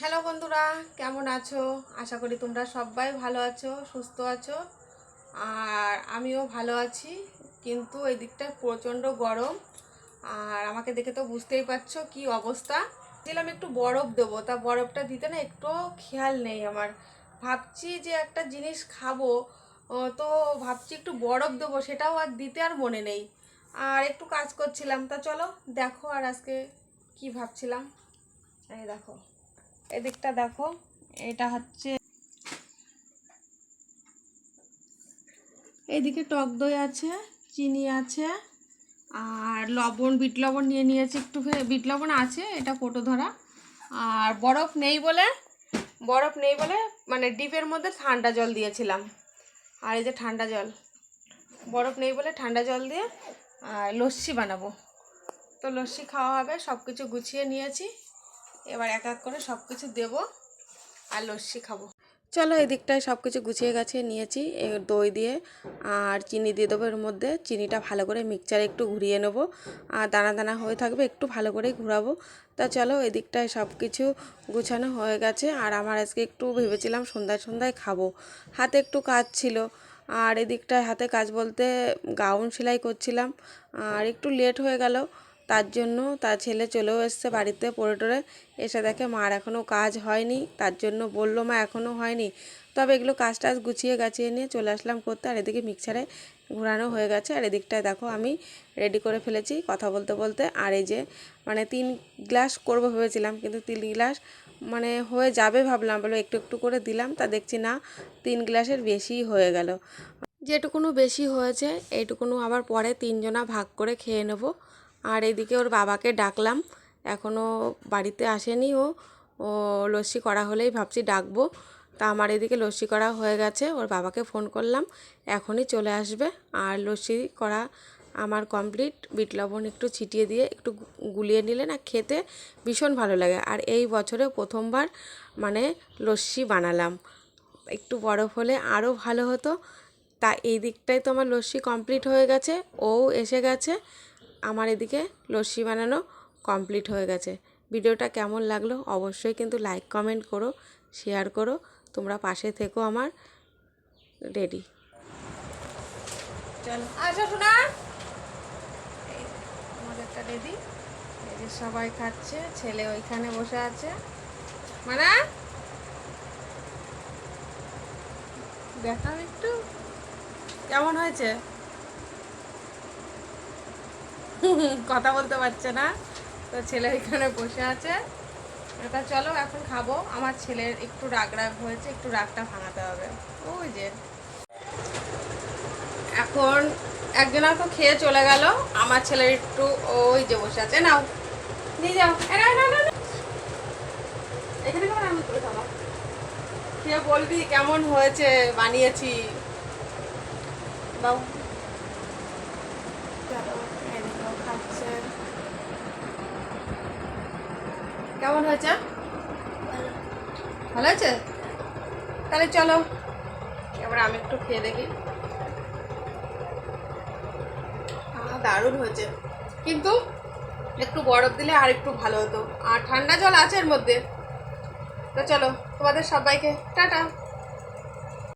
Hello বন্ধুরা, কেমন আছো? আশা করি তোমরা সবাই ভালো আছো, সুস্থ আছো। আর আমিও ভালো আছি, কিন্তু এই দিকটায় প্রচণ্ড গরম। আর আমাকে দেখে তো বুঝতেই পারছো কি অবস্থা। দিলাম একটু বরফ দেবো, তা বরফটা দিতে না একটু খেয়াল নেই আমার। ভাবছি যে একটা জিনিস খাবো, তো ভাবছি একটু বরফ দেবো, সেটাও আর দিতে আর মনে নেই। আর একটু কাজ করছিলাম, তা চলো দেখো আর আজকে কি ভাবছিলাম। এই দেখো, এদিকটা দেখো, এটা হচ্ছে এইদিকে টক দই আছে, চিনি আছে, আর লবণ, বিট লবণ নিয়ে নিয়েছি একটু। বিট লবণ আছে, এটা কোটো ধরা। আর বরফ নেই বলে মানে ডিপের মধ্যে ঠান্ডা জল দিয়েছিলাম। আর এই যে ঠান্ডা জল, বরফ নেই বলে ঠান্ডা জল দিয়ে লস্যি বানাবো। তো লস্যি খাওয়া হবে, সব কিছু গুছিয়ে নিয়েছি। এবার এক এক করে সব কিছু দেবো আর লস্যি খাবো। চলো, এই দিকটায় সব কিছু গুছিয়ে গাছিয়ে নিয়েছি। দই দিয়ে আর চিনি দিয়ে দেবো এর মধ্যে। চিনিটা ভালো করে মিক্সচারে একটু ঘুরিয়ে নেবো, আর দানা দানা হয়ে থাকবে, একটু ভালো করেই ঘোরাবো। তা চলো, এই দিকটায় সব কিছু গুছানো হয়ে গেছে। আর আমার আজকে একটু ভেবেছিলাম সন্ধ্যায় সন্ধ্যায় খাবো, হাতে একটু কাজ ছিল। আর এদিকটায় হাতে কাজ বলতে গাউন সেলাই করছিলাম, আর একটু লেট হয়ে গেল। তার জন্য তার ছেলে চলেও এসছে বাড়িতে পড়ে টরে, এসে দেখে মার এখনও কাজ হয়নি। তার জন্য বললো, মা এখনও হয়নি। তবে এগুলো কাজ টাজ গুছিয়ে গাছিয়ে নিয়ে চলে আসলাম করতে। আর এদিকে মিক্সারে ঘোরানো হয়ে গেছে। আর এদিকটায় দেখো আমি রেডি করে ফেলেছি কথা বলতে বলতে। আর এই যে মানে 3 গ্লাস করবো ভেবেছিলাম, কিন্তু 3 গ্লাস মানে হয়ে যাবে ভাবলাম, বলো একটু একটু করে দিলাম। তা দেখছি না, 3 গ্লাসের বেশিই হয়ে গেল। যেটুকুনো বেশি হয়েছে এইটুকুনো আবার পরে 3 জনা ভাগ করে খেয়ে নেব। আর এইদিকে ওর বাবাকে ডাকলাম, এখনও বাড়িতে আসেনি। ও লস্যি করা হলেই ভাবছি ডাকবো। তা আমার এদিকে লস্যি করা হয়ে গেছে, ওর বাবাকে ফোন করলাম, এখনই চলে আসবে। আর লস্যি করা আমার কমপ্লিট। বিট লবণ একটু ছিটিয়ে দিয়ে একটু গুলিয়ে নিলে না খেতে ভীষণ ভালো লাগে। আর এই বছরে প্রথমবার মানে লস্যি বানালাম, একটু বরফ হলে আরও ভালো হতো। তা এই দিকটায় তো আমার লস্যি কমপ্লিট হয়ে গেছে, ও এসে গেছে, আমার এদিকে লস্যি বানানো কমপ্লিট হয়ে গেছে। ভিডিওটা কেমন লাগলো অবশ্যই কিন্তু লাইক কমেন্ট করো, শেয়ার করো, তোমরা পাশে থেকো আমার। রেডি, চলো আসো শোনা। আমাদেরটা রেডি। এই যে সবাই খাচ্ছে, ছেলে ওইখানে বসে আছে। মানে দেখাও একটু কেমন হয়েছে। কথা বলতে পারছে না, তো ছেলে এখানে বসে আছে। এটা চলো এখন খাবো। আমার ছেলের একটু রাগ রাগ হয়েছে, একটু রাগটা ভাঙাতে হবে। ওই যে এখন একজনা তো খেয়ে চলে গেল, আমার ছেলের একটু ওই যে বসে আছে। নাও নিয়ে যাও, এখানে কেমন আমি করে খাবো। খেয়ে বলবি কেমন হয়েছে বানিয়েছি। বাবু খাচ্ছে, কেমন হয়েছে? ভালো হয়েছে? তাহলে চলো এবার আমি একটু খেয়ে দেখি। দারুণ হয়েছে, কিন্তু একটু বরফ দিলে আর একটু ভালো হতো। আর ঠান্ডা জল আছে এর মধ্যে। তো চলো, তোমাদের সবাইকে টাটা।